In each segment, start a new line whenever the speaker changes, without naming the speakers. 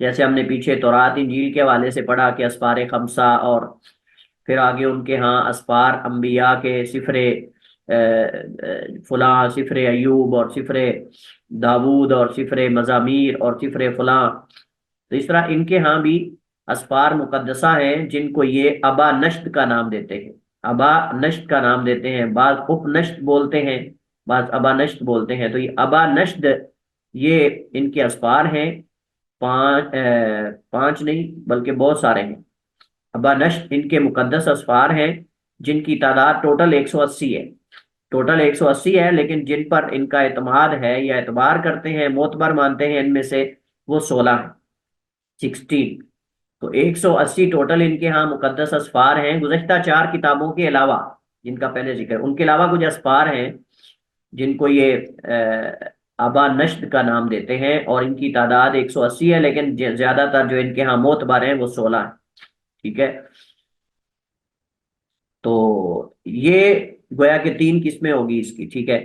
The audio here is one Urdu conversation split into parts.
جیسے ہم نے پیچھے تورات انجیل کے حوالے سے پڑھا کہ اسفار خمسہ، اور پھر آگے ان کے ہاں اسفار انبیاء کے سفر فلاں، سفر ایوب اور سفر داود اور سفر مزامیر اور سفر فلاں. تو اس طرح ان کے ہاں بھی اسفار مقدسہ ہیں جن کو یہ ابا نشت کا نام دیتے ہیں. ابا نشت کا نام دیتے ہیں، بعض اپ نشت بولتے ہیں، بعض ابا نشت بولتے ہیں. تو یہ ابا نشت یہ ان کے اسفار ہیں. پانچ نہیں بلکہ بہت سارے ہیں. ابا نشت ان کے مقدس اسفار ہیں جن کی تعداد ٹوٹل 180 ہے. ٹوٹل 180 ہے، لیکن جن پر ان کا اعتماد ہے یا اعتبار کرتے ہیں، معتبر مانتے ہیں، ان میں سے وہ 16 ہیں، 16. تو 180 ٹوٹل ان کے ہاں مقدس اسفار ہیں، گزشتہ 4 کتابوں کے علاوہ، جن کا پہلے ذکر، ان کے علاوہ کچھ اسفار ہیں جن کو یہ ابا نشد کا نام دیتے ہیں، اور ان کی تعداد 180 ہے، لیکن زیادہ تر جو ان کے ہاں معتبر ہیں وہ 16 ہیں. ٹھیک ہے. تو یہ گویا کہ 3 قسمیں ہوگی اس کی. ٹھیک ہے.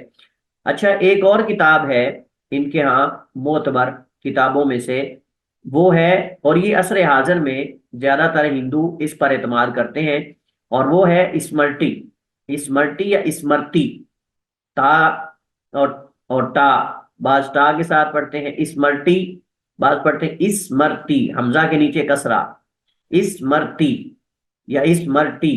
اچھا، ایک اور کتاب ہے ان کے ہاں معتبر کتابوں میں سے، وہ ہے، اور یہ عصر حاضر میں زیادہ تر ہندو اس پر اعتماد کرتے ہیں، اور وہ ہے اسمرٹی. اسمرٹی یا اسمرتی، تا اور ٹا، بعض ٹا کے ساتھ پڑھتے ہیں اسمرٹی، بعض پڑھتے ہیں اسمرتی، حمزہ کے نیچے کسرہ، اسمرتی یا اسمرٹی.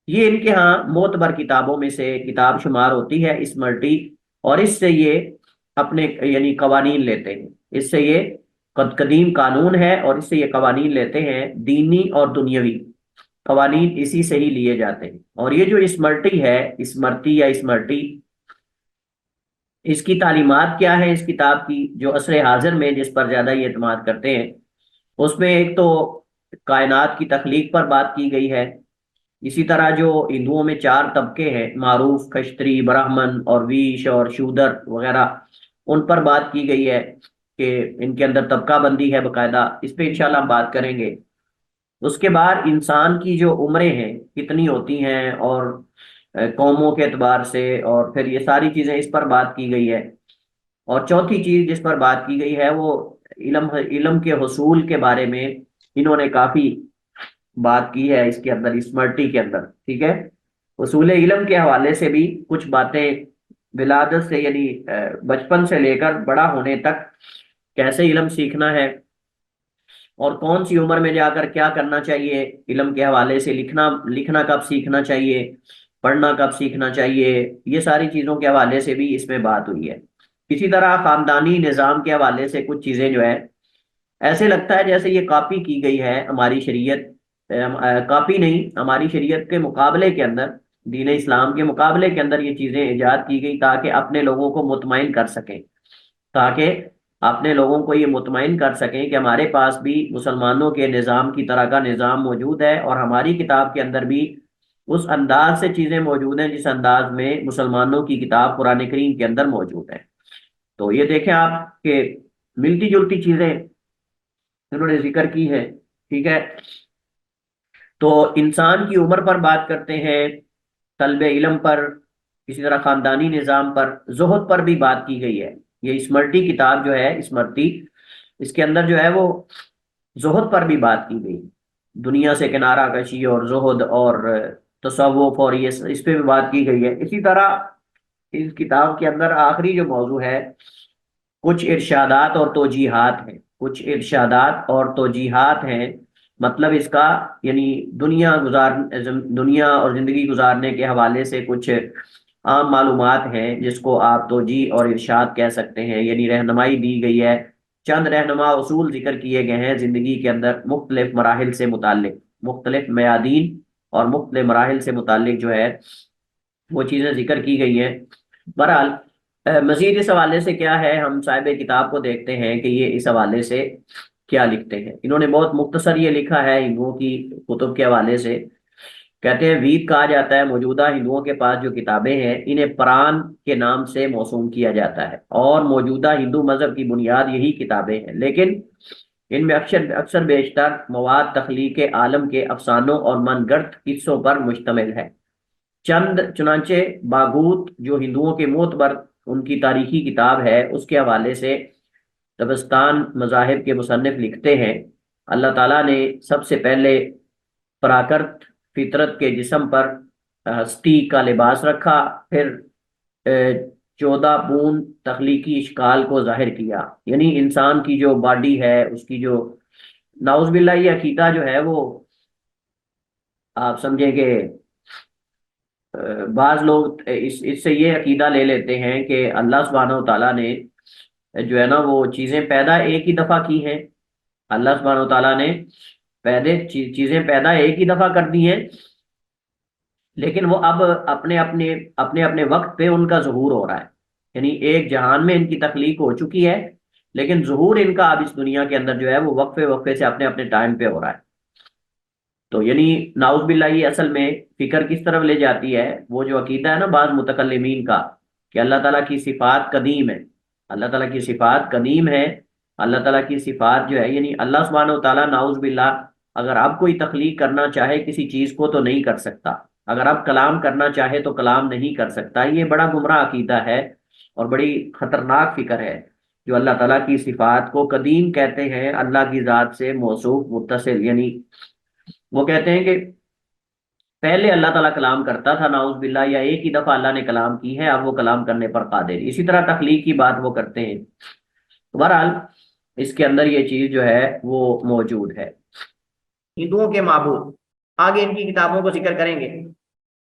یہ ان کے ہاں معتبر کتابوں میں سے کتاب شمار ہوتی ہے اسمرٹی، اور اس سے یہ اپنے یعنی قوانین لیتے ہیں. اس سے یہ قدیم قانون ہے، اور اس سے یہ قوانین لیتے ہیں، دینی اور دنیاوی قوانین اسی سے ہی لیے جاتے ہیں. اور یہ جو اسمرٹی ہے، اسمرتی یا اسمرٹی، اس کی تعلیمات کیا ہے اس کتاب کی، جو عصر حاضر میں جس پر زیادہ یہ اعتماد کرتے ہیں؟ اس میں ایک تو کائنات کی تخلیق پر بات کی گئی ہے. اسی طرح جو ہندوؤں میں 4 طبقے ہیں معروف، کشتری، برہمن اور ویش اور شودر وغیرہ، ان پر بات کی گئی ہے کہ ان کے اندر طبقہ بندی ہے باقاعدہ. اس پہ انشاءاللہ ہم بات کریں گے. اس کے بعد انسان کی جو عمریں ہیں کتنی ہوتی ہیں، اور قوموں کے اعتبار سے، اور پھر یہ ساری چیزیں اس پر بات کی گئی ہے. اور چوتھی چیز جس پر بات کی گئی ہے وہ علم کے حصول کے بارے میں انہوں نے کافی بات کی ہے اس کے اندر، اسمرٹی کے اندر. ٹھیک ہے. حصول علم کے حوالے سے بھی کچھ باتیں، ولادت سے یعنی بچپن سے لے کر بڑا ہونے تک کیسے علم سیکھنا ہے، اور کون سی عمر میں جا کر کیا کرنا چاہیے علم کے حوالے سے، لکھنا کب سیکھنا چاہیے، پڑھنا کب سیکھنا چاہیے، یہ ساری چیزوں کے حوالے سے بھی اس میں بات ہوئی ہے. اسی طرح خاندانی نظام کے حوالے سے کچھ چیزیں جو ہے، ایسے لگتا ہے جیسے یہ کاپی کی گئی ہے ہماری شریعت، کاپی نہیں، ہماری شریعت کے مقابلے کے اندر، دین اسلام کے مقابلے کے اندر یہ چیزیں ایجاد کی گئی تاکہ اپنے لوگوں کو مطمئن کر سکیں، تاکہ اپنے لوگوں کو یہ مطمئن کر سکیں کہ ہمارے پاس بھی مسلمانوں کے نظام کی طرح کا نظام موجود ہے، اور ہماری کتاب کے اندر بھی اس انداز سے چیزیں موجود ہیں جس انداز میں مسلمانوں کی کتاب قرآن کریم کے اندر موجود ہے. تو یہ دیکھیں آپ کہ ملتی جلتی چیزیں انہوں نے ذکر کی ہے. ٹھیک ہے. تو انسان کی عمر پر بات کرتے ہیں، طلب علم پر، اسی طرح خاندانی نظام پر، زہد پر بھی بات کی گئی ہے. یہ اسمرٹی کتاب جو ہے، اسمرٹی، اس کے اندر جو ہے وہ زہد پر بھی بات کی گئی، دنیا سے کنارہ کشی اور زہد اور تصوف، اور یہ اس پہ بھی بات کی گئی ہے. اسی طرح اس کتاب کے اندر آخری جو موضوع ہے، کچھ ارشادات اور توجیحات ہیں. کچھ ارشادات اور توجیحات ہیں، مطلب اس کا یعنی دنیا اور زندگی گزارنے کے حوالے سے کچھ عام معلومات ہیں جس کو آپ توجیح اور ارشاد کہہ سکتے ہیں، یعنی رہنمائی دی گئی ہے. چند رہنما اصول ذکر کیے گئے ہیں زندگی کے اندر مختلف مراحل سے متعلق، مختلف میادین اور مختلف مراحل سے متعلق جو ہے وہ چیزیں ذکر کی گئی ہیں. بہرحال مزید اس حوالے سے کیا ہے، ہم صاحب کتاب کو دیکھتے ہیں کہ یہ اس حوالے سے کیا لکھتے ہیں. انہوں نے بہت مختصر یہ لکھا ہے ہندوؤں کی کتب کے حوالے سے. کہتے ہیں وید کہا جاتا ہے موجودہ ہندوؤں کے پاس جو کتابیں ہیں انہیں پران کے نام سے موسوم کیا جاتا ہے، اور موجودہ ہندو مذہب کی بنیاد یہی کتابیں ہیں، لیکن ان میں اکثر بیشتر مواد تخلیق عالم کے افسانوں اور من گڑت قصوں پر مشتمل ہے. چنانچہ باگوت جو ہندوؤں کے معتبر ان کی تاریخی کتاب ہے، اس کے حوالے سے دبستان مذاہب کے مصنف لکھتے ہیں اللہ تعالیٰ نے سب سے پہلے پراکرت فطرت کے جسم پر ہستی کا لباس رکھا، پھر 14 تخلیقی اشکال کو ظاہر کیا، یعنی انسان کی جو باڈی ہے، اس کی جو نعوذ باللہ یہ عقیدہ جو ہے وہ آپ سمجھیں کہ بعض لوگ اس سے یہ عقیدہ لے لیتے ہیں کہ اللہ سبحانہ و تعالیٰ نے جو ہے نا وہ چیزیں پیدا ایک ہی دفعہ کی ہیں، اللہ سبحانہ و تعالیٰ نے چیزیں پیدا ایک ہی دفعہ کر دی ہیں، لیکن وہ اب اپنے اپنے وقت پہ ان کا ظہور ہو رہا ہے، یعنی ایک جہان میں ان کی تخلیق ہو چکی ہے، لیکن ظہور ان کا اب اس دنیا کے اندر جو ہے وہ وقفے وقفے سے اپنے ٹائم پہ ہو رہا ہے۔ تو یعنی نعوذ باللہ یہ اصل میں فکر کس طرف لے جاتی ہے، وہ جو عقیدہ ہے نا بعض متکلمین کا کہ اللہ تعالیٰ کی صفات قدیم ہے، اللہ تعالیٰ کی صفات قدیم ہے، اللہ تعالیٰ کی صفات جو ہے یعنی اللہ سبحانہ و تعالیٰ نعوذ باللہ اگر اب کوئی تخلیق کرنا چاہے کسی چیز کو تو نہیں کر سکتا، اگر اب کلام کرنا چاہے تو کلام نہیں کر سکتا۔ یہ بڑا گمراہ عقیدہ ہے اور بڑی خطرناک فکر ہے جو اللہ تعالیٰ کی صفات کو قدیم کہتے ہیں، اللہ کی ذات سے موصوف متصل، یعنی وہ کہتے ہیں کہ پہلے اللہ تعالیٰ کلام کرتا تھا نعوذ باللہ، یا ایک ہی دفعہ اللہ نے کلام کی ہے، اب وہ کلام کرنے پر قادر۔ اسی طرح تخلیق کی بات وہ کرتے ہیں۔ بہرحال اس کے اندر یہ چیز جو ہے وہ موجود ہے۔
ہندوؤں کے معبود، آگے ان کی کتابوں کو ذکر کریں گے۔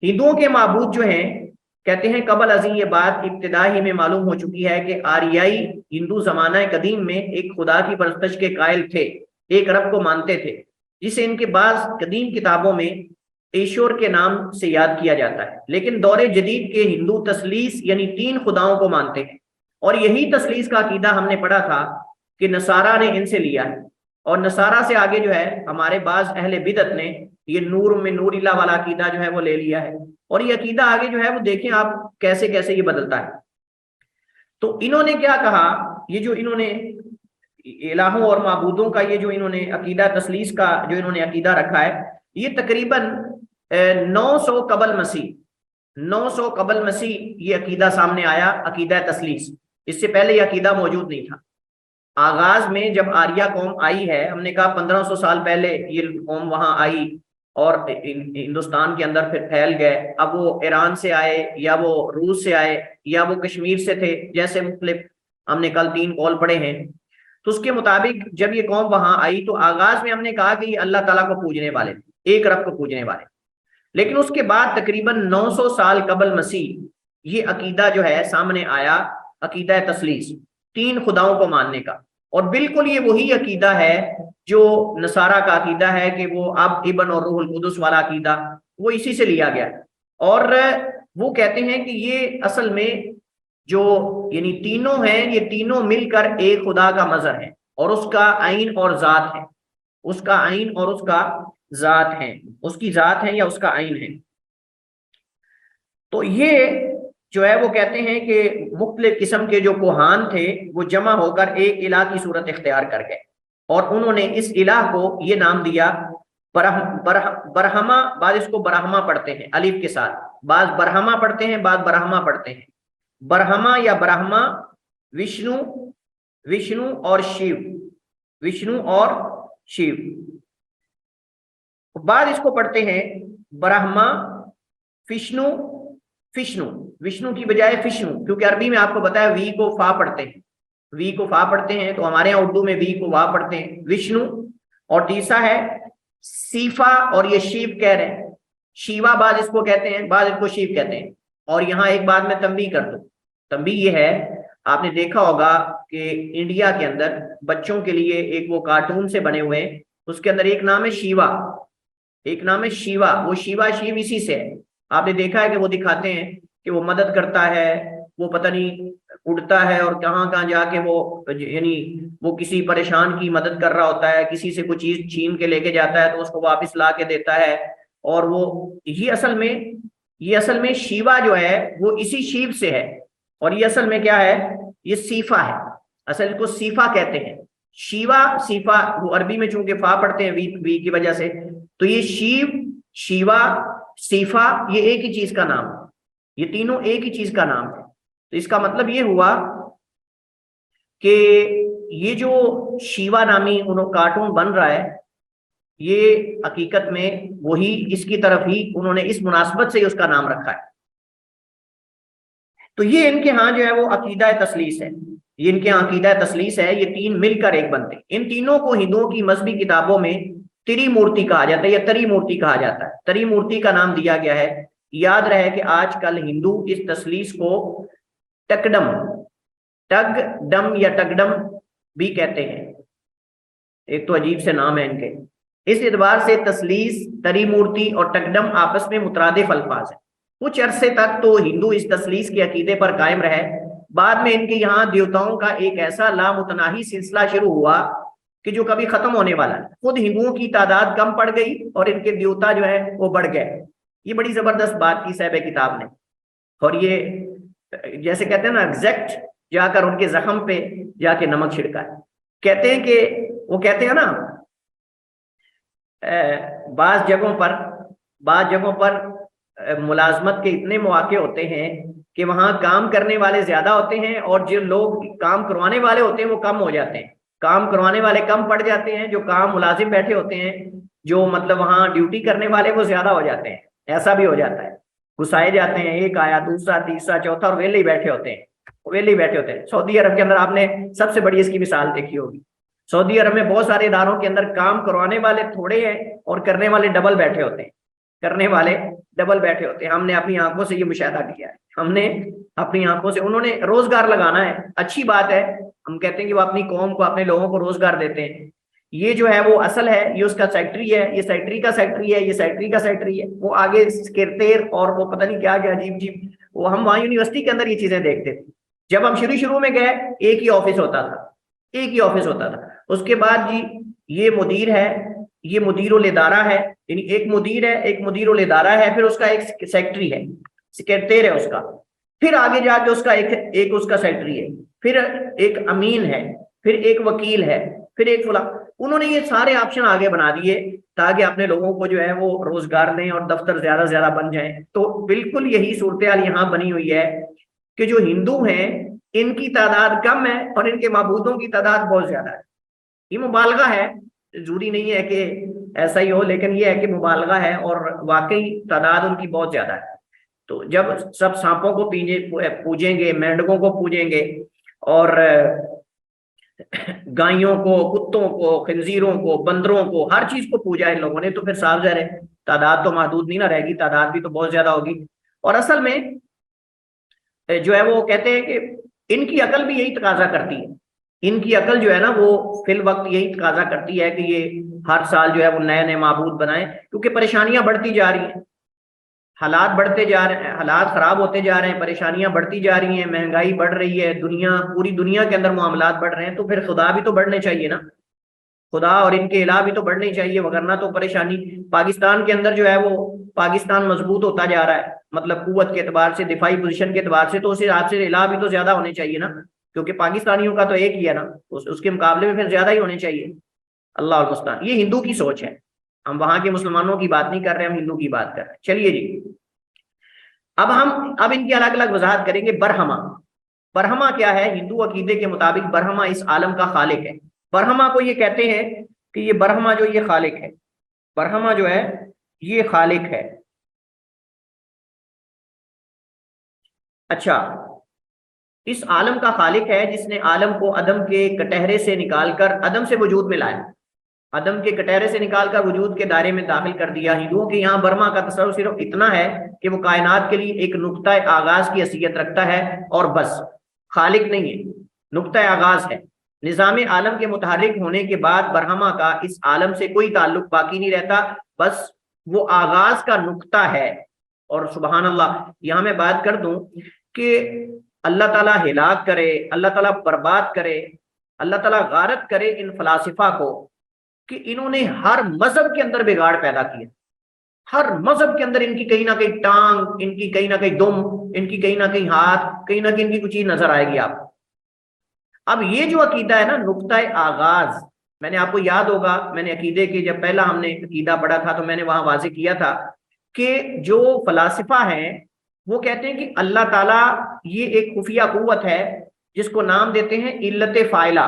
ہندوؤں کے معبود جو ہیں کہتے ہیں قبل ازیں یہ بات ابتدا ہی میں معلوم ہو چکی ہے کہ آریائی ہندو زمانہ قدیم میں ایک خدا کی پرستش کے قائل تھے، ایک رب کو مانتے تھے، جسے ان کے بعض قدیم کتابوں میں ایشور کے نام سے یاد کیا جاتا ہے، لیکن دور جدید کے ہندو تثلیث یعنی 3 خداؤں کو مانتے ہیں، اور یہی تثلیث کا عقیدہ ہم نے پڑھا تھا کہ نصارہ نے ان سے لیا ہے، اور نصارہ سے آگے جو ہے ہمارے بعض اہل بدعت نے یہ نور میں نور اللہ والا عقیدہ جو ہے وہ لے لیا ہے، اور یہ عقیدہ آگے جو ہے وہ دیکھیں آپ کیسے کیسے یہ بدلتا ہے۔ تو انہوں نے کیا کہا، یہ جو انہوں نے الہوں اور معبودوں کا یہ جو انہوں نے عقیدہ تثلیث کا جو انہوں نے عقیدہ رکھا ہے، یہ تقریباً 900 قبل مسیح 900 قبل مسیح یہ عقیدہ سامنے آیا، عقیدہ تثلیث۔ اس سے پہلے یہ عقیدہ موجود نہیں تھا۔ آغاز میں جب آریہ قوم آئی ہے، ہم نے کہا 1500 سال پہلے یہ قوم وہاں آئی اور ہندوستان کے اندر پھر پھیل گئے، اب وہ ایران سے آئے یا وہ روس سے آئے یا وہ کشمیر سے تھے، جیسے مختلف ہم نے کل 3 قول پڑھے ہیں۔ تو اس کے مطابق جب یہ قوم وہاں آئی تو آغاز میں ہم نے کہا کہ یہ اللہ تعالیٰ کو پوجنے والے تھے، ایک رب کو پوجنے والے، لیکن اس کے بعد تقریباً 900 سال قبل مسیح یہ عقیدہ جو ہے سامنے آیا، عقیدہ تثلیث، 3 خداؤں کو ماننے کا، اور بالکل یہ وہی عقیدہ ہے جو نصارہ کا عقیدہ ہے کہ وہ اب ابن اور روح القدس والا عقیدہ، وہ اسی سے لیا گیا، اور وہ کہتے ہیں کہ یہ اصل میں جو یعنی تینوں ہیں، یہ تینوں مل کر ایک خدا کا مظہر ہے، اور اس کا عین اور ذات ہے، اس کا عین اور اس کا ذات ہے، اس کی ذات ہے یا اس کا عین ہے۔ تو یہ جو ہے وہ کہتے ہیں کہ مختلف قسم کے جو کوہان تھے وہ جمع ہو کر ایک الہ کی صورت اختیار کر گئے، اور انہوں نے اس الہ کو یہ نام دیا برہما، بعض اس کو برہما پڑھتے ہیں الف کے ساتھ، بعض برہما پڑھتے ہیں، بعض برہما پڑھتے ہیں، برہما یا برہما، وشنو اور شیو، وشنو اور شیو، بعض اس کو پڑھتے ہیں برہما وشنو کی بجائے فشنو، کیونکہ عربی میں آپ کو بتایا وی کو فا پڑھتے ہیں، وی کو فا پڑھتے ہیں، تو ہمارے یہاں اردو میں وی کو وا پڑھتے ہیں، وشنو۔ اور تیسرا ہے سیفا، اور یہ شیو کہہ رہے ہیں، شیوا بعض اس کو کہتے ہیں، بعض اس کو شیو کہتے ہیں۔ اور یہاں ایک بات میں تنبیہ کر دوں، تنبیہ یہ ہے آپ نے دیکھا ہوگا کہ انڈیا کے اندر بچوں کے لیے ایک وہ کارٹون سے بنے ہوئے، اس کے اندر ایک نام ہے شیوا، ایک نام ہے شیوا، وہ شیوا شیو اسی سے ہے۔ آپ نے دیکھا ہے کہ وہ دکھاتے ہیں کہ وہ مدد کرتا ہے، وہ پتہ نہیں اڑتا ہے اور کہاں کہاں جا کے وہ یعنی وہ کسی پریشان کی مدد کر رہا ہوتا ہے، کسی سے کوئی چیز چھین کے لے کے جاتا ہے تو اس کو واپس لا کے دیتا ہے، اور وہ یہ اصل میں شیوا جو ہے وہ اسی شیو سے ہے، اور یہ اصل میں کیا ہے، یہ سیفا ہے، اصل کو سیفا کہتے ہیں، شیوا سیفا، وہ عربی میں چونکہ فا پڑھتے ہیں وی کی وجہ سے، تو یہ شیو، شیوا، سیفا یہ ایک ہی چیز کا نام ہے، یہ تینوں ایک ہی چیز کا نام ہے۔ تو اس کا مطلب یہ ہوا کہ یہ جو شیوا نامی کارٹون بن رہا ہے یہ حقیقت میں وہی اس کی طرف ہی انہوں نے اس مناسبت سے اس کا نام رکھا ہے. تو یہ ان کے ہاں جو ہے وہ عقیدہ تثلیث ہے, یہ ان کے ہاں عقیدہ تثلیث ہے. یہ تین مل کر ایک بنتے ہیں. ان تینوں کو ہندوؤں کی مذہبی کتابوں میں تری مورتی کہا جاتا ہے یا تری مورتی کہا جاتا ہے. تری مورتی کا نام دیا گیا ہے. یاد رہے کہ آج کل ہندو اس تثلیث کو ٹکڈم, ٹگ ڈم یا ٹگڈم بھی کہتے ہیں. ایک تو عجیب سے نام ہے ان کے. اس اعتبار سے تثلیث, تری مورتی اور ٹکڈم آپس میں مترادف الفاظ ہیں. کچھ عرصے تک تو ہندو اس تثلیث کے عقیدے پر قائم رہے. بعد میں ان کے یہاں دیوتاؤں کا ایک ایسا لامتناہی سلسلہ شروع ہوا کہ جو کبھی ختم ہونے والا ہے. خود ہندوؤں کی تعداد کم پڑ گئی اور ان کے دیوتا جو ہے وہ بڑھ گئے. یہ بڑی زبردست بات کی صاحب کتاب نے, اور یہ جیسے کہتے ہیں نا ایگزیکٹ جا کر ان کے زخم پہ جا کے نمک چھڑکا ہے. کہتے ہیں کہ وہ کہتے ہیں نا بعض جگہوں پر ملازمت کے اتنے مواقع ہوتے ہیں کہ وہاں کام کرنے والے زیادہ ہوتے ہیں اور جو لوگ کام کروانے والے ہوتے ہیں وہ کم ہو جاتے ہیں. کام کروانے والے کم پڑ جاتے ہیں, جو کام ملازم بیٹھے ہوتے ہیں, جو مطلب وہاں ڈیوٹی کرنے والے وہ زیادہ ہو جاتے ہیں. ایسا بھی ہو جاتا ہے, گھسائے جاتے ہیں, ایک آیا دوسرا تیسرا چوتھا اور ویلے ہی بیٹھے ہوتے ہیں. سعودی عرب کے اندر آپ نے سب سے بڑی اس کی مثال دیکھی ہوگی. سعودی عرب میں بہت سارے اداروں کے اندر کام کروانے والے تھوڑے ہیں اور کرنے والے ڈبل بیٹھے ہوتے ہیں. ہم نے اپنی آنکھوں سے یہ مشاہدہ کیا ہے. ہم نے اپنی آنکھوں سے, انہوں نے روزگار لگانا ہے, اچھی بات ہے. ہم کہتے ہیں کہ وہ اپنی قوم کو, اپنے لوگوں کو روزگار دیتے ہیں. یہ جو ہے وہ اصل ہے, یہ اس کا سیکٹری ہے, یہ سیکٹری کا سیکٹری ہے, یہ سیکٹری کا سیکٹری ہے. وہ آگے سکرتیر اور وہ پتہ نہیں کیا کیا عجیب, وہ ہم وہاں یونیورسٹی کے اندر یہ چیزیں دیکھتے تھے. جب ہم شروع میں گئے ایک ہی آفس ہوتا تھا. اس کے بعد جی یہ مدیر ہے, یہ مدیر الادارہ ہے, یعنی ایک مدیر ہے, ایک مدیر الادارہ ہے, پھر اس کا ایک سیکٹری ہے, سکرتیر ہے اس کا, پھر آگے جا کے اس کا ایک اس کا سیکٹری ہے, پھر ایک امین ہے, پھر ایک وکیل ہے, پھر ایک فلاں. انہوں نے یہ سارے آپشن آگے بنا دیے تاکہ اپنے لوگوں کو جو ہے وہ روزگار دیں اور دفتر زیادہ سے زیادہ بن جائیں. تو بالکل یہی صورتحال یہاں بنی ہوئی ہے کہ جو ہندو ہیں ان کی تعداد کم ہے اور ان کے معبودوں کی تعداد بہت زیادہ ہے. یہ مبالغہ ہے, ضروری نہیں ہے کہ ایسا ہی ہو, لیکن یہ ہے کہ مبالغہ ہے اور واقعی تعداد ان کی بہت زیادہ ہے. تو جب سب سانپوں کو پوجیں گے, مینڈکوں کو پوجیں گے اور گائیوں کو, کتوں کو, خنزیروں کو, بندروں کو, ہر چیز کو پوجا ان لوگوں نے, تو پھر صاف ظاہر ہے تعداد تو محدود نہیں نہ رہے گی, تعداد بھی تو بہت زیادہ ہوگی. اور اصل میں جو ہے وہ کہتے ہیں کہ ان کی عقل بھی یہی تقاضا کرتی ہے. ان کی عقل جو ہے نا وہ فی الوقت یہی تقاضا کرتی ہے کہ یہ ہر سال جو ہے وہ نئے نئے معبود بنائیں, کیونکہ پریشانیاں بڑھتی جا رہی ہیں, حالات بڑھتے جا رہے ہیں, حالات خراب ہوتے جا رہے ہیں, پریشانیاں بڑھتی جا رہی ہیں, مہنگائی بڑھ رہی ہے, پوری دنیا کے اندر معاملات بڑھ رہے ہیں. تو پھر خدا بھی تو بڑھنے چاہیے نا, خدا اور ان کے الہ بھی تو بڑھنے چاہیے, وگرنہ تو پریشانی. پاکستان کے اندر جو ہے وہ پاکستان مضبوط ہوتا جا رہا ہے, مطلب قوت کے اعتبار سے, دفاعی پوزیشن کے اعتبار سے, تو اس حساب سے الہ بھی تو زیادہ ہونے چاہیے نا, کیونکہ پاکستانیوں کا تو ایک ہی ہے نا, اس کے مقابلے میں پھر زیادہ ہی ہونے چاہیے. اللہ المستعان. یہ ہندو کی سوچ ہے, ہم وہاں کے مسلمانوں کی بات نہیں کر رہے, ہم ہندو کی بات کر رہے ہیں. چلیے جی, اب ان کی الگ الگ وضاحت کریں گے. برہما کیا ہے؟ ہندو عقیدے کے مطابق برہما اس عالم کا خالق ہے. برہما کو یہ کہتے ہیں کہ یہ برہما جو یہ خالق ہے, برہما جو ہے یہ خالق ہے. اچھا, اس عالم کا خالق ہے جس نے عالم کو عدم کے کٹہرے سے نکال کر عدم سے وجود میں لایا, عدم کے کٹہرے سے نکال کر وجود کے دائرے میں داخل کر دیا. ہندوؤں کے یہاں برہما کا تصور صرف اتنا ہے کہ وہ کائنات کے لیے ایک نقطہ آغاز کی حیثیت رکھتا ہے اور بس, خالق نہیں ہے, نقطہ آغاز ہے. نظام عالم کے متحرک ہونے کے بعد برہما کا اس عالم سے کوئی تعلق باقی نہیں رہتا, بس وہ آغاز کا نقطہ ہے. اور سبحان اللہ, یہاں میں بات کر دوں کہ اللہ تعالیٰ ہلاک کرے, اللہ تعالیٰ برباد کرے, اللہ تعالیٰ غارت کرے ان فلاسفہ کو کہ انہوں نے ہر مذہب کے اندر بگاڑ پیدا کیا. ہر مذہب کے اندر ان کی کہیں نہ کہیں ٹانگ, ان کی کہیں نہ کہیں دم, ان کی کہیں نہ کہیں ہاتھ, کہیں نہ کہیں ان کی کچھ چیز نظر آئے گی آپ کو. اب یہ جو عقیدہ ہے نا نقطہ آغاز, میں نے آپ کو یاد ہوگا, میں نے عقیدے کے جب پہلا ہم نے عقیدہ پڑھا تھا تو میں نے وہاں واضح کیا تھا کہ جو فلاسفہ ہیں وہ کہتے ہیں کہ اللہ تعالیٰ یہ ایک خفیہ قوت ہے جس کو نام دیتے ہیں علت فاعلہ.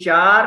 4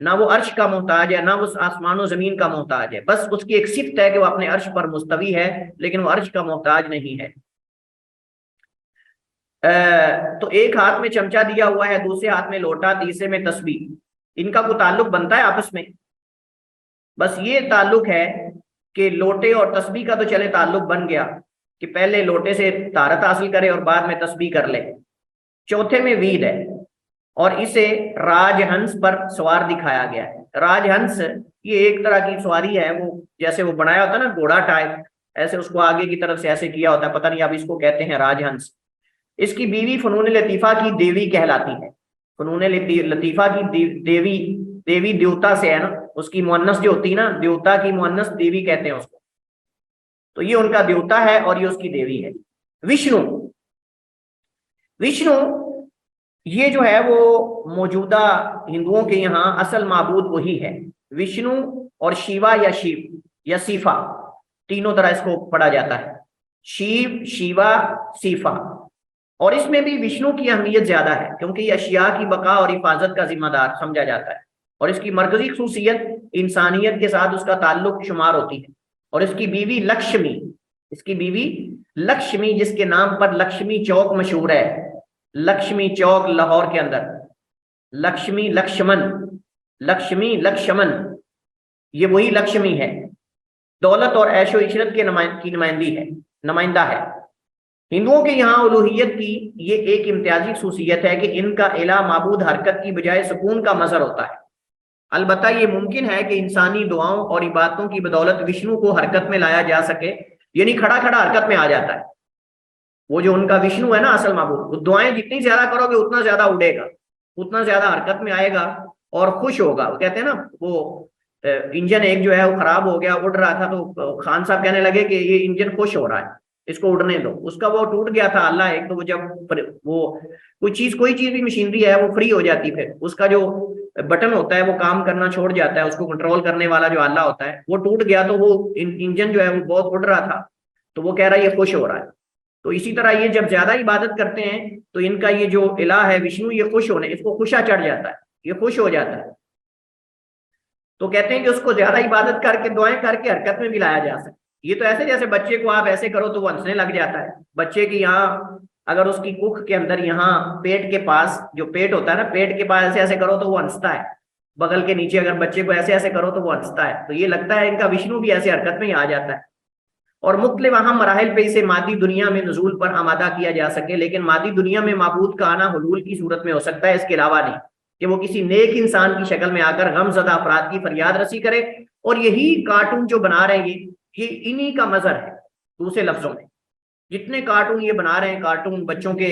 نہ وہ عرش کا محتاج ہے، نہ وہ آسمان و زمین کا محتاج ہے، بس اس کی ایک صفت ہے کہ وہ اپنے عرش پر مستوی ہے، لیکن وہ عرش کا محتاج نہیں ہے۔ تو ایک ہاتھ میں چمچہ دیا ہوا ہے، دوسرے ہاتھ میں لوٹا، تیسرے میں تسبیح، ان کا کوئی تعلق بنتا ہے آپس میں؟ بس یہ تعلق ہے کہ لوٹے اور تسبیح کا تو چلے تعلق بن گیا کہ پہلے لوٹے سے طہارت حاصل کرے اور بعد میں تسبیح کر لے۔ چوتھے میں وید ہے، اور اسے راج ہنس پر سوار دکھایا گیا ہے۔ راج ہنس یہ ایک طرح کی سواری ہے، وہ جیسے وہ بنایا ہوتا ہے نا گھوڑا ٹائپ، ایسے اس کو آگے کی طرف سے ایسے کیا ہوتا ہے، پتہ نہیں اب اس کو کہتے ہیں راج ہنس۔ اس کی بیوی فنون لطیفہ کی دیوی کہلاتی ہے۔ فنون لطیفہ کی دیوی، دیوی دیوتا سے ہے نا، اس کی مؤنث جو ہوتی ہے نا، دیوتا کی مؤنث دیوی کہتے ہیں اس کو، تو یہ ان کا دیوتا ہے اور یہ اس کی دیوی ہے۔ وشنو، وشنو یہ جو ہے وہ موجودہ ہندوؤں کے یہاں اصل معبود وہی ہے۔ وشنو اور شیوا یا شیو یا سیفا، تینوں طرح اس کو پڑھا جاتا ہے، شیو، شیوا، سیفا۔ اور اس میں بھی وشنو کی اہمیت زیادہ ہے کیونکہ یہ اشیاء کی بقا اور حفاظت کا ذمہ دار سمجھا جاتا ہے، اور اس کی مرکزی خصوصیت انسانیت کے ساتھ اس کا تعلق شمار ہوتی ہے۔ اور اس کی بیوی لکشمی، اس کی بیوی لکشمی، جس کے نام پر لکشمی چوک مشہور ہے، لکشمی چوک لاہور کے اندر، لکشمی لکشمن، لکشمی لکشمن، یہ وہی لکشمی ہے، دولت اور عیش و عشرت کی نمائندی ہے، نمائندہ ہے۔ ہندوؤں کے یہاں الوہیت کی یہ ایک امتیازی خصوصیت ہے کہ ان کا الہ معبود حرکت کی بجائے سکون کا مظہر ہوتا ہے۔ البتہ یہ ممکن ہے کہ انسانی دعاؤں اور عبادتوں کی بدولت وشنو کو حرکت میں لایا جا سکے، یعنی کھڑا کھڑا حرکت میں آ جاتا ہے۔ وہ جو ان کا وشنو ہے نا اصل معبود، وہ دعائیں جتنی زیادہ کرو گے اتنا زیادہ اڑے گا، اتنا زیادہ حرکت میں آئے گا اور خوش ہوگا۔ وہ کہتے ہیں نا، وہ انجن ایک جو ہے وہ خراب ہو گیا، اڑ رہا تھا، تو خان صاحب کہنے لگے کہ یہ انجن خوش ہو رہا ہے، اس کو اڑنے دو۔ اس کا وہ ٹوٹ گیا تھا اللہ ایک، تو وہ جب وہ کوئی چیز بھی مشینری ہے وہ فری ہو جاتی، پھر اس کا جو بٹن ہوتا ہے وہ کام کرنا چھوڑ جاتا ہے، اس کو کنٹرول کرنے والا جو آلہ ہوتا ہے وہ ٹوٹ گیا، تو وہ انجن جو ہے وہ بہت اڑ رہا تھا، تو وہ کہہ رہا ہے یہ خوش ہو رہا ہے۔ تو اسی طرح یہ جب زیادہ عبادت کرتے ہیں تو ان کا یہ جو الہ ہے وشنو، یہ خوش ہونے، اس کو خوشا چڑھ جاتا ہے، یہ خوش ہو جاتا ہے۔ تو کہتے ہیں کہ اس کو زیادہ عبادت کر کے، دعائیں کر کے حرکت میں بھی لایا جا سکتا۔ یہ تو ایسے جیسے بچے کو آپ ایسے کرو تو وہ ہنسنے لگ جاتا ہے۔ بچے کی یہاں اگر اس کی ککھ کے اندر یہاں پیٹ کے پاس جو پیٹ ہوتا ہے نا، پیٹ کے پاس ایسے ایسے کرو تو وہ ہنستا ہے، بغل کے نیچے اگر بچے کو ایسے ایسے کرو تو وہ ہنستا ہے، تو یہ لگتا ہے ان کا وشنو بھی ایسے حرکت میں ہی آ جاتا ہے۔ اور مختلف اہم مراحل پہ اسے مادی دنیا میں نزول پر آمادہ کیا جا سکے، لیکن مادی دنیا میں معبود کا آنا حلول کی صورت میں ہو سکتا ہے، اس کے علاوہ نہیں، کہ وہ کسی نیک انسان کی شکل میں آ کر غم زدہ افراد کی فریاد رسی کرے۔ اور یہی کارٹون جو بنا رہے ہیں یہ انہی کا مظہر ہے۔ دوسرے لفظوں میں جتنے کارٹون یہ بنا رہے ہیں، کارٹون بچوں کے،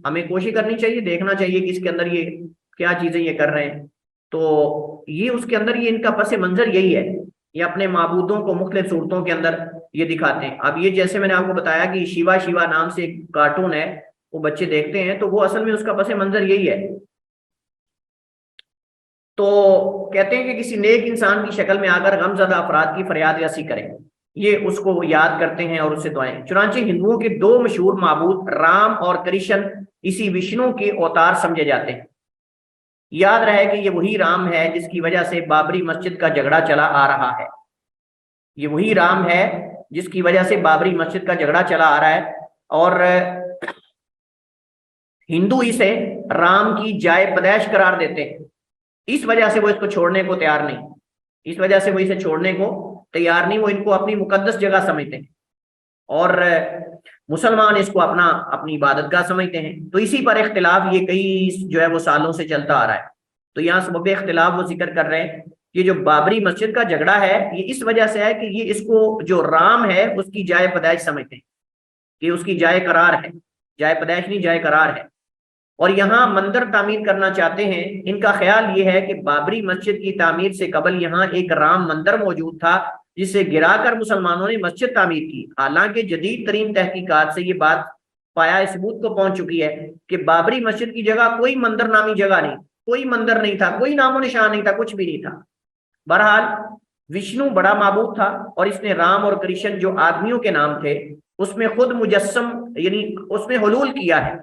ہمیں کوشش کرنی چاہیے، دیکھنا چاہیے کہ اس کے اندر یہ کیا چیزیں یہ کر رہے ہیں، تو یہ اس کے اندر یہ ان کا پس منظر یہی ہے، یہ اپنے معبودوں کو مختلف صورتوں کے اندر یہ دکھاتے ہیں۔ اب یہ جیسے میں نے آپ کو بتایا کہ شیوا شیوا نام سے ایک کارٹون ہے، وہ بچے دیکھتے ہیں، تو وہ اصل میں اس کا پس منظر یہی ہے۔ تو کہتے ہیں کہ کسی نیک انسان کی شکل میں آ کر غم زدہ افراد کی فریاد رسی کریں، یہ اس کو یاد کرتے ہیں اور اس سے دعائیں۔ چنانچہ ہندوؤں کے دو مشہور معبود رام اور کرشن اسی وشنو کے اوتار سمجھے جاتے ہیں۔ یاد رہے کہ یہ وہی رام ہے جس کی وجہ سے بابری مسجد کا جھگڑا چلا آ رہا ہے، یہ وہی رام ہے جس کی وجہ سے بابری مسجد کا جھگڑا چلا آ رہا ہے، اور ہندو اسے رام کی جائے پیدائش قرار دیتے ہیں، اس وجہ سے وہ اس کو چھوڑنے کو تیار نہیں، اس وجہ سے وہ اسے چھوڑنے کو تیار نہیں، وہ ان کو اپنی مقدس جگہ سمجھتے ہیں، اور مسلمان اس کو اپنی عبادت گاہ سمجھتے ہیں۔ تو اسی پر اختلاف یہ کئی جو ہے وہ سالوں سے چلتا آ رہا ہے۔ تو یہاں سبب اختلاف وہ ذکر کر رہے ہیں، یہ جو بابری مسجد کا جھگڑا ہے یہ اس وجہ سے ہے کہ یہ اس کو جو رام ہے اس کی جائے پیدائش سمجھتے ہیں، کہ اس کی جائے قرار ہے، جائے پیدائش نہیں جائے قرار ہے، اور یہاں مندر تعمیر کرنا چاہتے ہیں۔ ان کا خیال یہ ہے کہ بابری مسجد کی تعمیر سے قبل یہاں ایک رام مندر موجود تھا جسے گرا کر مسلمانوں نے مسجد تعمیر کی۔ حالانکہ جدید ترین تحقیقات سے یہ بات پایا ثبوت کو پہنچ چکی ہے کہ بابری مسجد کی جگہ کوئی مندر نامی جگہ نہیں، کوئی مندر نہیں تھا، کوئی نام و نشان نہیں تھا، کچھ بھی نہیں تھا۔ بہرحال وشنو بڑا معبود تھا، اور اس نے رام اور کرشن جو آدمیوں کے نام تھے اس میں خود مجسم، یعنی اس میں حلول کیا ہے۔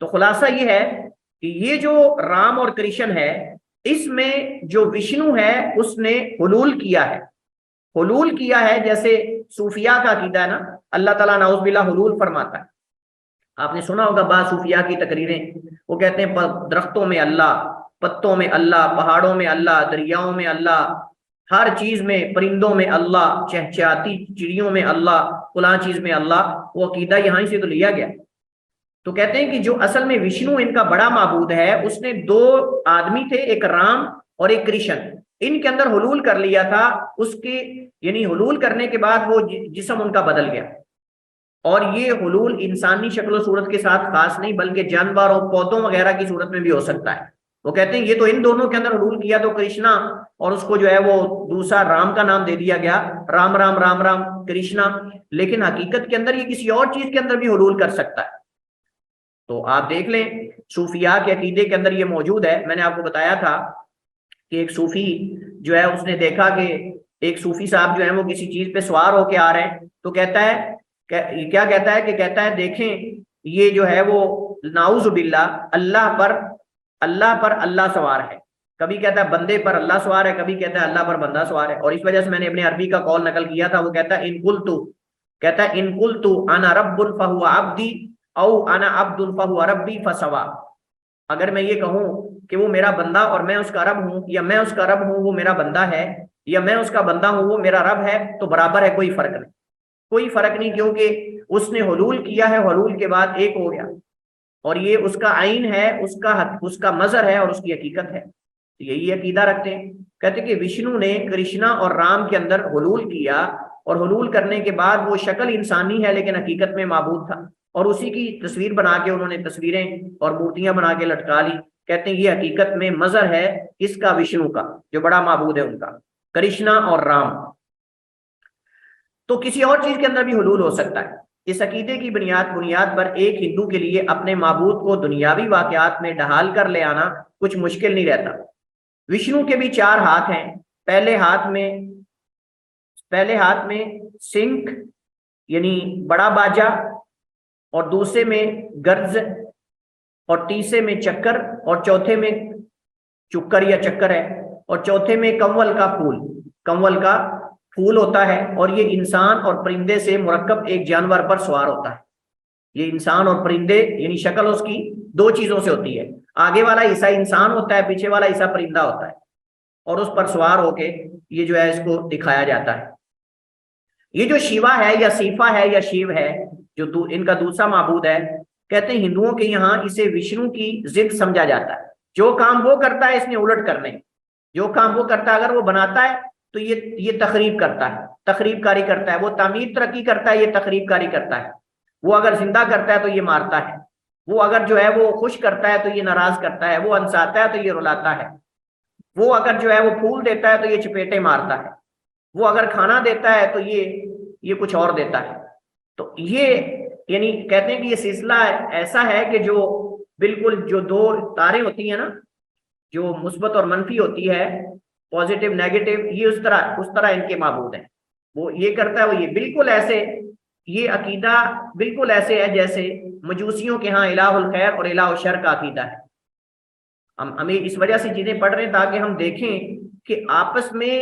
تو خلاصہ یہ ہے کہ یہ جو رام اور کرشن ہے اس میں جو وشنو ہے اس نے حلول کیا ہے، حلول کیا ہے، جیسے صوفیاء کا عقیدہ ہے نا، اللہ تعالیٰ نعوذ باللہ حلول فرماتا ہے۔ آپ نے سنا ہوگا بعض صوفیاء کی تقریریں، وہ کہتے ہیں درختوں میں اللہ، پتوں میں اللہ، پہاڑوں میں اللہ، دریاؤں میں اللہ، ہر چیز میں، پرندوں میں اللہ، چہچہاتی چڑیوں میں اللہ، فلاں چیز میں اللہ۔ وہ عقیدہ یہاں سے تو لیا گیا۔ تو کہتے ہیں کہ جو اصل میں وشنو ان کا بڑا معبود ہے، اس نے دو آدمی تھے، ایک رام اور ایک کرشن، ان کے اندر حلول کر لیا تھا۔ اس کے یعنی حلول کرنے کے بعد وہ جسم ان کا بدل گیا، اور یہ حلول انسانی شکل و صورت کے ساتھ خاص نہیں بلکہ جانوروں، پودوں وغیرہ کی صورت میں بھی ہو سکتا ہے۔ وہ کہتے ہیں یہ تو ان دونوں کے اندر حلول کیا تو کرشنا، اور اس کو جو ہے وہ دوسرا رام کا نام دے دیا گیا، رام رام رام رام کرشنا، لیکن حقیقت کے اندر یہ کسی اور چیز کے اندر بھی حلول کر سکتا ہے۔ تو آپ دیکھ لیں صوفیاء کے عقیدے کے اندر یہ موجود ہے۔ میں نے آپ کو بتایا تھا کہ ایک صوفی جو ہے اس نے دیکھا کہ ایک صوفی صاحب جو ہے وہ کسی چیز پہ سوار ہو کے آ رہے ہیں، تو کہتا ہے کیا کہتا ہے کہ کہتا ہے دیکھیں یہ جو ہے وہ نعوذ باللہ اللہ پر اللہ سوار ہے، کبھی کہتا ہے بندے پر اللہ سوار ہے، کبھی کہتا ہے اللہ پر بندہ سوار ہے۔ اور اس وجہ سے میں نے ابن عربی کا قول نقل کیا تھا، وہ کہتا ہے ان قلت انا رب فہو عبدی او انا عبد فہو ربی فسوا، اگر میں یہ کہوں کہ وہ میرا بندہ اور میں اس کا رب ہوں، یا میں اس کا رب ہوں وہ میرا بندہ ہے، یا میں اس کا بندہ ہوں وہ میرا رب ہے، تو برابر ہے، کوئی فرق نہیں، کوئی فرق نہیں، کیونکہ اس نے حلول کیا ہے، حلول کے بعد ایک ہو گیا، اور یہ اس کا عین ہے، اس کا مظہر ہے اور اس کی حقیقت ہے۔ یہی عقیدہ رکھتے ہیں۔ کہتے ہیں کہ وشنو نے کرشنا اور رام کے اندر حلول کیا، اور حلول کرنے کے بعد وہ شکل انسانی ہے لیکن حقیقت میں معبود تھا، اور اسی کی تصویر بنا کے انہوں نے تصویریں اور مورتیاں بنا کے لٹکا لی۔ کہتے ہیں یہ حقیقت میں مظہر ہے اس کا، وشنو کا جو بڑا معبود ہے ان کا، کرشنا اور رام۔ تو کسی اور چیز کے اندر بھی حلول ہو سکتا ہے۔ اس عقیدے کی بنیاد پر ایک ہندو کے لیے اپنے معبود کو دنیاوی واقعات میں ڈھال کر لے آنا کچھ مشکل نہیں رہتا۔ وشنو کے بھی 4 ہاتھ ہیں، پہلے ہاتھ میں سنکھ یعنی بڑا باجا، اور دوسرے میں گرز، اور تیسرے میں چکر، اور چوتھے میں چکر یا چکر ہے، اور چوتھے میں کنول کا پھول ہوتا ہے، اور یہ انسان اور پرندے سے مرکب ایک جانور پر سوار ہوتا ہے۔ یہ انسان اور پرندے یعنی شکل اس کی 2 چیزوں سے ہوتی ہے، آگے والا حصہ انسان ہوتا ہے، پیچھے والا حصہ پرندہ ہوتا ہے، اور اس پر سوار ہو کے یہ جو ہے اس کو دکھایا جاتا ہے۔ یہ جو شیوا ہے یا سیفا ہے یا شیو ہے جو ان کا دوسرا معبود ہے، کہتے ہیں ہندوؤں کے یہاں اسے وشنو کی ضد سمجھا جاتا ہے۔ جو کام وہ کرتا ہے اس نے الٹ کرنے، جو کام وہ کرتا ہے اگر وہ بناتا ہے تو یہ تخریب کرتا ہے، تخریب کاری کرتا ہے، وہ تعمیر ترقی کرتا ہے، یہ تخریب کاری کرتا ہے، وہ اگر زندہ کرتا ہے تو یہ مارتا ہے، وہ اگر جو ہے وہ خوش کرتا ہے تو یہ ناراض کرتا ہے، وہ ہنساتا ہے تو یہ رلاتا ہے، وہ اگر جو ہے وہ پھول دیتا ہے تو یہ چپیٹے مارتا ہے، وہ اگر کھانا دیتا ہے تو یہ کچھ اور دیتا ہے۔ تو یہ یعنی کہتے ہیں کہ یہ سلسلہ ایسا ہے کہ جو بالکل جو 2 تاریں ہوتی ہیں نا، جو مثبت اور منفی ہوتی ہے، پازیٹیو نیگیٹو، یہ اس طرح ان کے معبود ہیں۔ وہ یہ کرتا ہے، وہ یہ بالکل ایسے، یہ عقیدہ بالکل ایسے ہے جیسے مجوسیوں کے ہاں الہ الخیر اور الہ الشر کا عقیدہ ہے۔ ہمیں اس وجہ سے چیزیں پڑھ رہے ہیں تاکہ ہم دیکھیں کہ آپس میں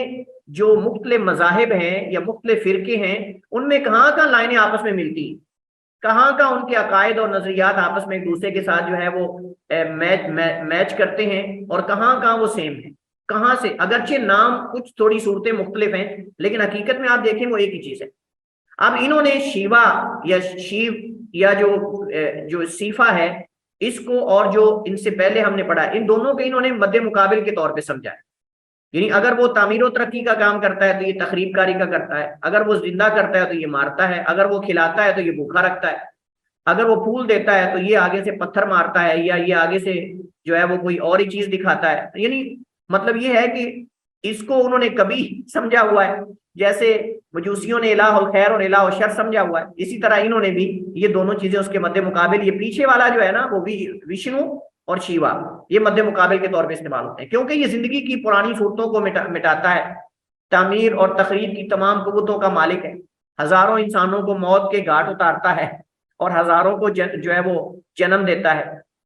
جو مختلف مذاہب ہیں یا مختلف فرقے ہیں، ان میں کہاں کہاں لائنیں آپس میں ملتی ہیں، کہاں کہاں ان کے عقائد اور نظریات آپس میں ایک دوسرے کے ساتھ جو ہے وہ میچ کرتے ہیں، اور کہاں کہاں وہ سیم ہیں، کہاں سے اگرچہ نام کچھ تھوڑی صورتیں مختلف ہیں لیکن حقیقت میں آپ دیکھیں وہ ایک ہی چیز ہے۔ اب انہوں نے شیوا یا شیو یا جو سیفا ہے اس کو، اور جو ان سے پہلے ہم نے پڑھا، ان دونوں کو انہوں نے مد مقابل کے طور پہ سمجھا ہے۔ یعنی اگر وہ تعمیر و ترقی کا کام کرتا ہے تو یہ تخریب کاری کا کرتا ہے، اگر وہ زندہ کرتا ہے تو یہ مارتا ہے، اگر وہ کھلاتا ہے تو یہ بھوکا رکھتا ہے، اگر وہ پھول دیتا ہے تو یہ آگے سے پتھر مارتا ہے، یا یہ آگے سے جو ہے وہ کوئی اور ہی چیز دکھاتا ہے۔ یعنی مطلب یہ ہے کہ اس کو انہوں نے کبھی سمجھا ہوا ہے جیسے مجوسیوں نے الہ الخیر اور الہ الشر سمجھا ہوا ہے، اسی طرح انہوں نے بھی یہ دونوں چیزیں اس کے مد مقابل، یہ پیچھے والا جو ہے نا وہ وشنو اور شیوا، یہ مد مقابل کے طور پہ استعمال ہوتے ہیں، کیونکہ یہ زندگی کی پرانی صورتوں کو مٹاتا ہے، تعمیر اور تخریب کی تمام قوتوں کا مالک ہے، ہزاروں انسانوں کو موت کے گھاٹ اتارتا ہے، اور ہزاروں کو جو ہے وہ جنم دیتا ہے۔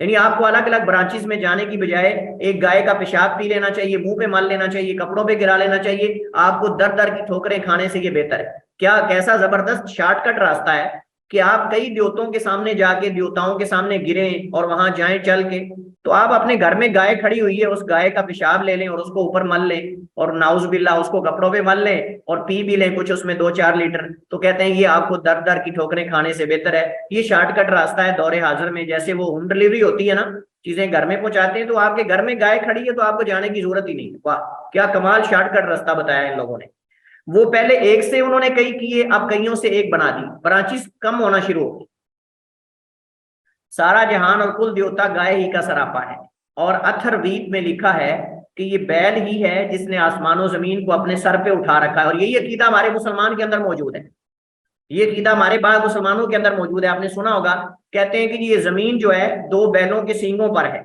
یعنی آپ کو الگ الگ برانچز میں جانے کی بجائے ایک گائے کا پیشاب پی لینا چاہیے، منہ پہ مل لینا چاہیے، کپڑوں پہ گرا لینا چاہیے، آپ کو در در کی ٹھوکریں کھانے سے یہ بہتر ہے۔ کیا کیسا زبردست شارٹ کٹ راستہ ہے کہ آپ کئی دیوتوں کے سامنے جا کے دیوتاؤں کے سامنے گریں اور وہاں جائیں چل کے، تو آپ اپنے گھر میں گائے کھڑی ہوئی ہے، اس گائے کا پیشاب لے لیں اور اس کو اوپر مل لیں، اور ناؤز باللہ اس کو کپڑوں پہ مل لیں اور پی بھی لیں کچھ اس میں 2-4 لیٹر، تو کہتے ہیں یہ آپ کو در در کی ٹھوکریں کھانے سے بہتر ہے۔ یہ شارٹ کٹ راستہ ہے دور حاضر میں، جیسے وہ ہوم ڈلیوری ہوتی ہے نا، چیزیں گھر میں پہنچاتے ہیں، تو آپ کے گھر میں گائے کھڑی ہے تو آپ کو جانے کی ضرورت ہی نہیں۔ واہ کیا کمال شارٹ کٹ راستہ بتایا ان لوگوں نے۔ وہ پہلے ایک سے انہوں نے کئی کیے، اب کئیوں سے ایک بنا دی، برانچز کم ہونا شروع ہو گئی۔ سارا جہان اور کل دیوتا گائے ہی کا سراپا ہے، اور اتھر وید میں لکھا ہے کہ یہ بیل ہی ہے جس نے آسمان و زمین کو اپنے سر پہ اٹھا رکھا ہے، اور یہی عقیدہ ہمارے مسلمان کے اندر موجود ہے، یہ عقیدہ ہمارے بعض مسلمانوں کے اندر موجود ہے۔ آپ نے سنا ہوگا، کہتے ہیں کہ یہ زمین جو ہے 2 بیلوں کے سینگوں پر ہے،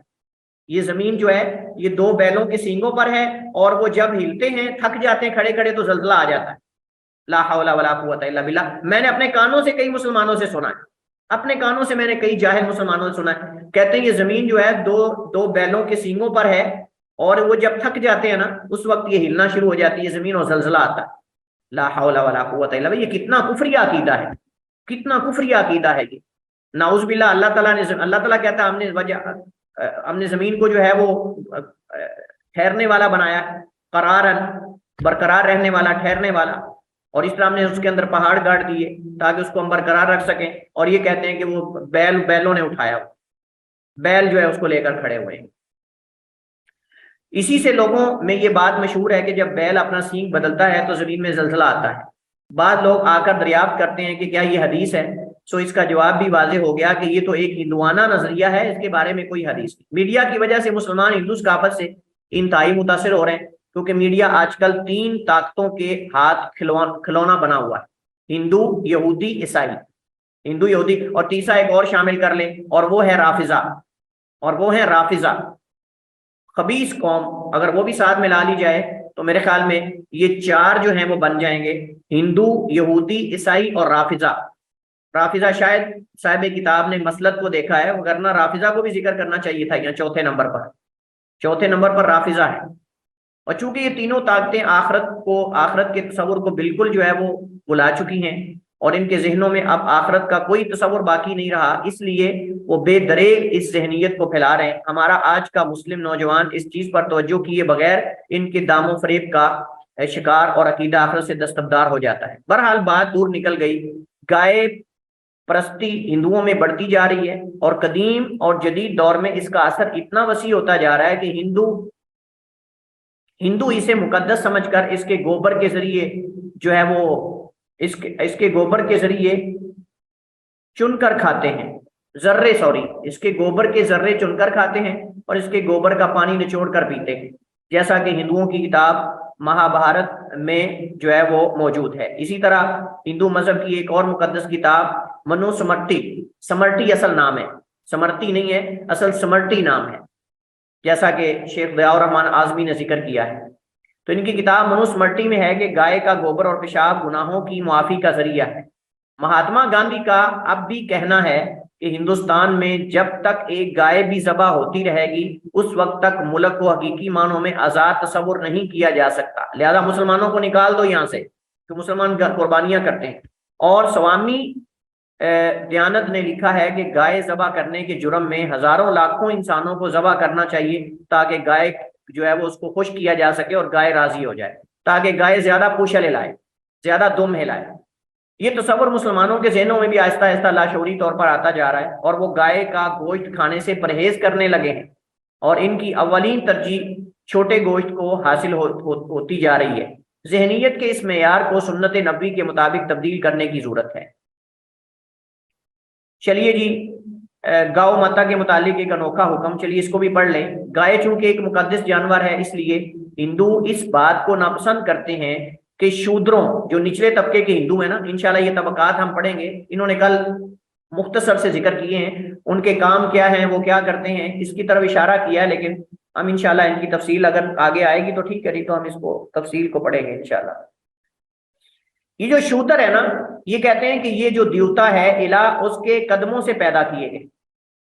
یہ زمین جو ہے یہ 2 بیلوں کے سینگوں پر ہے، اور وہ جب ہلتے ہیں تھک جاتے ہیں کھڑے کھڑے تو زلزلہ آ جاتا ہے۔ لا حول ولا قوت الا باللہ۔ میں نے اپنے کانوں سے کئی مسلمانوں سے سنا ہے، اپنے کانوں سے میں نے کئی جاہل مسلمانوں سے سنا ہے، کہتے ہیں یہ زمین جو ہے دو بیلوں کے سینگوں پر ہے، اور وہ جب تھک جاتے ہیں نا اس وقت یہ ہلنا شروع ہو جاتی ہے زمین اور زلزلہ آتا ہے۔ لا حول ولا قوت الا باللہ۔ یہ کتنا کفری عقیدہ ہے، کتنا کفری عقیدہ ہے یہ، نعوذ باللہ۔ اللہ تعالیٰ کہتا ہے ہم نے زمین کو جو ہے وہ ٹھہرنے والا بنایا، قرارن برقرار رہنے والا، ٹھہرنے والا، اور اس طرح ہم نے اس کے اندر پہاڑ گاڑ دیے تاکہ اس کو ہم برقرار رکھ سکیں، اور یہ کہتے ہیں کہ وہ بیلوں نے اٹھایا، بیل جو ہے اس کو لے کر کھڑے ہوئے ہیں۔ اسی سے لوگوں میں یہ بات مشہور ہے کہ جب بیل اپنا سینگ بدلتا ہے تو زمین میں زلزلہ آتا ہے۔ بعض لوگ آ کر دریافت کرتے ہیں کہ کیا یہ حدیث ہے، سو اس کا جواب بھی واضح ہو گیا کہ یہ تو ایک ہندوانہ نظریہ ہے، اس کے بارے میں کوئی حدیث نہیں۔ میڈیا کی وجہ سے مسلمان ہندو ثقافت سے انتہائی متاثر ہو رہے ہیں، کیونکہ میڈیا آج کل 3 طاقتوں کے ہاتھ کھلونا بنا ہوا ہے، ہندو، یہودی، عیسائی، ہندو، یہودی، اور تیسرا ایک اور شامل کر لیں، اور وہ ہے رافضہ، خبیث قوم۔ اگر وہ بھی ساتھ ملا لی جائے تو میرے خیال میں یہ 4 جو ہیں وہ بن جائیں گے، ہندو، یہودی، عیسائی اور رافضہ شاید صاحب کتاب نے مسلط کو دیکھا ہے، وگرنہ رافضہ کو بھی ذکر کرنا چاہیے تھا، یہاں چوتھے نمبر پر رافضہ ہے۔ اور چونکہ یہ تینوں طاقتیں آخرت کے تصور کو بالکل جو ہے وہ بلا چکی ہیں، اور ان کے ذہنوں میں اب آخرت کا کوئی تصور باقی نہیں رہا، اس لیے وہ بے دریغ اس ذہنیت کو پھیلا رہے ہیں۔ ہمارا آج کا مسلم نوجوان اس چیز پر توجہ کیے بغیر ان کے دام و فریب کا شکار اور عقیدہ آخرت سے دستبردار ہو جاتا ہے۔ بہرحال بات دور نکل گئی، گائے پرستی ہندوؤں میں بڑھتی جا رہی ہے، اور قدیم اور جدید دور میں اس کا اثر اتنا وسیع ہوتا جا رہا ہے کہ ہندو اسے مقدس سمجھ کر اس کے گوبر کے ذریعے جو ہے وہ اس کے گوبر کے ذریعے چن کر کھاتے ہیں، اس کے گوبر کے ذرے چن کر کھاتے ہیں، اور اس کے گوبر کا پانی نچوڑ کر پیتے ہیں، جیسا کہ ہندوؤں کی کتاب مہابھارت میں جو ہے وہ موجود ہے۔ اسی طرح ہندو مذہب کی ایک اور مقدس کتاب منو سمرٹی اصل نام ہے، سمرتی نہیں ہے، اصل سمرٹی نام ہے، جیسا کہ شیخ ضیاء الرحمن اعظمی نے ذکر کیا ہے۔ تو ان کی کتاب منو سمرٹی میں ہے کہ گائے کا گوبر اور پیشاب گناہوں کی معافی کا ذریعہ ہے۔ مہاتما گاندھی کا اب بھی کہنا ہے کہ ہندوستان میں جب تک ایک گائے بھی ذبح ہوتی رہے گی اس وقت تک ملک کو حقیقی معنوں میں آزاد تصور نہیں کیا جا سکتا، لہذا مسلمانوں کو نکال دو یہاں سے کہ مسلمان قربانیاں کرتے ہیں۔ اور سوامی دیانت نے لکھا ہے کہ گائے ذبح کرنے کے جرم میں ہزاروں لاکھوں انسانوں کو ذبح کرنا چاہیے تاکہ گائے جو ہے وہ اس کو خوش کیا جا سکے اور گائے راضی ہو جائے، تاکہ گائے زیادہ پوچھل ہلائے، زیادہ دم ہلائے۔ یہ تصور مسلمانوں کے ذہنوں میں بھی آہستہ آہستہ لاشعوری طور پر آتا جا رہا ہے، اور وہ گائے کا گوشت کھانے سے پرہیز کرنے لگے ہیں، اور ان کی اولین ترجیح چھوٹے گوشت کو حاصل ہوتی جا رہی ہے۔ ذہنیت کے اس معیار کو سنت نبوی کے مطابق تبدیل کرنے کی ضرورت ہے۔ چلیے جی، گاؤ ماتا کے متعلق ایک انوکھا حکم، چلیے اس کو بھی پڑھ لیں۔ گائے چونکہ ایک مقدس جانور ہے، اس لیے ہندو اس بات کو ناپسند کرتے ہیں کہ شودروں، جو نچلے طبقے کے ہندو ہیں نا، انشاءاللہ یہ طبقات ہم پڑھیں گے، انہوں نے کل مختصر سے ذکر کیے ہیں، ان کے کام کیا ہیں، وہ کیا کرتے ہیں، اس کی طرف اشارہ کیا ہے، لیکن ہم انشاءاللہ ان کی تفصیل اگر آگے آئے گی تو ٹھیک ہے، نہیں تو ہم اس کو تفصیل کو پڑھیں گے انشاءاللہ۔ یہ جو شودر ہے نا، یہ کہتے ہیں کہ یہ جو دیوتا ہے الہ اس کے قدموں سے پیدا کیے گئے،